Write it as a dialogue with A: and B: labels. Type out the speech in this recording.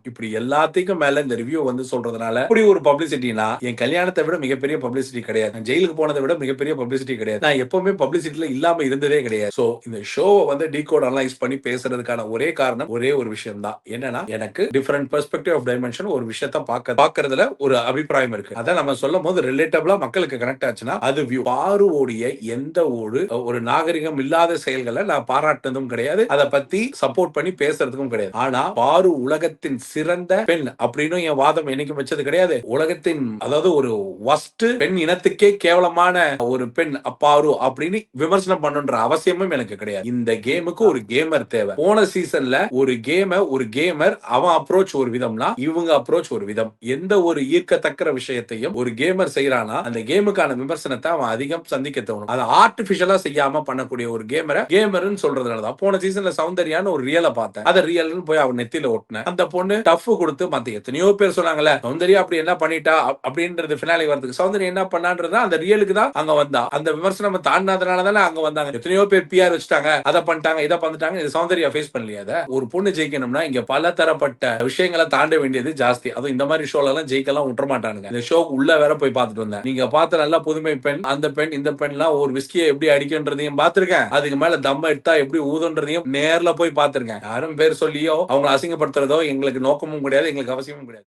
A: இப்படி எல்லாத்துக்கும் மேல இந்த ரிவ்யூ வந்து சொல்றதுனால இப்படி ஒரு பப்ளிசிட்டினா என் கல்யாணத்தை விட மிகப்பெரிய பப்ளிசிட்டி கிடையாது. நான் ஜெயிலுக்கு போனதை விட மிகப்பெரிய பப்ளிசிட்டி கிடையாது. நான் எப்பவுமே பப்ளிசிட்டில இல்லாம இருந்ததே கிடையாது. சோ இந்த ஷோவை வந்து டீகோட் அனலைஸ் பண்ணி பேசுறதுக்கான ஒரே காரணம் ஒரே ஒரு விஷயம் தான். என்னன்னா எனக்கு டிஃபரண்ட் பெர்ஸ்பெக்டிவ் ஆஃப் டைமென்ஷன் ஒரு விஷயத்தை பார்க்கறதுல ஒரு அபிப்பிராயம் இருக்கு. அதை நம்ம சொல்லும் போது ரிலேட்டபிளா மக்களுக்கு கனெக்ட் ஆச்சுன்னா அது வியூ. பாருவோடைய எந்த ஒரு நாகரிகம் இல்லாத செயல்களை நான் பாராட்டினதும் கிடையாது. அதை பத்தி சப்போர்ட் பண்ணி பேசுறதுக்கும் கிடையாது. ஆனா பாரு உலகத்தின் சிறந்த பெண் அப்படின்னு என் வாதம் என்னைக்கும் வச்சது கிடையாது. உலகத்தின் அதாவது ஒரு வஸ்ட் பெண் இனத்துக்கே கேவலமான ஒரு பெண் பாரு அப்படின்னு விமர்சனம் பண்ணுன்ற அவசியமும் எனக்கு கிடையாது. இந்த கேமுக்கு ஒரு கேமர் தேவை. போன சீசன்ல ஒரு கேமர் அவன் அப்ரோச் ஒரு விதம்னா இவங்க அப்ரோச் ஒரு விதம். எந்த ஒரு ஈர்க்கத்தக்க விஷயத்தையும் ஒரு கேமர் செய்யறானா அந்த கேமுக்கான விமர்சனத்தை அவன் அதிகம் சந்திக்க தோணும். அதை ஆர்டிபிஷியலா செய்யாம பண்ணக்கூடிய ஒரு கேமர்னு சொல்றதுனாலதான் போன சீசன்ல சௌந்தர்யான்னு ஒரு ரியலை பார்த்தேன். அதை ரியல்னு போய் அவன் நெத்தியில ஒட்டினேன். அந்த பொண்ணு டஃப் கொடுத்து மத்த எத்தனையோ பேர் சொன்னாங்கல்ல சௌந்தர்யா அப்படி என்ன பண்ணிட்டா அப்படின்றது பினாலே வரதுக்கு சௌந்தர்யா என்ன பண்ணான்றது அந்த ரியலுக்கு தான் அங்க வந்தா. அந்த விமர்சனம் தாண்டினதுனால தானே அங்க வந்தாங்க. எத்தனையோ பேர் பிஆர் வச்சுட்டாங்க, அதை பண்ணிட்டாங்க, இதை பண்ணிட்டாங்க. இது சௌந்தர்யா ஃபேஸ் பண்ணலையா? ஒரு பொண்ணு ஜெயிக்கணும்னா இங்க பல தரப்பட்ட விஷயங்களை தாண்ட வேண்டியது ஜாஸ்தி. அதுவும் இந்த மாதிரி ஷோல எல்லாம் ஜெயிக்கலாம் விட்டுற மாட்டானுங்க. இந்த ஷோக்கு உள்ள வேற போய் பார்த்துட்டு வந்தேன். நீங்க பார்த்த நல்ல புதுமை பெண், அந்த பெண் இந்த பெண்லாம் ஒரு விஸ்கியை எப்படி அடிக்கின்றதையும் பார்த்திருக்கேன். அதுக்கு மேல தம்ம எடுத்தா எப்படி ஊதுன்றதையும் நேர்ல போய் பார்த்திருக்கேன். யாரும் பேர் சொல்லியோ அவங்க அசிங்கப்படுத்துறதோ எங்களுக்கு நோக்கமும் கிடையாது, எங்களுக்கு அவசியமும் கிடையாது.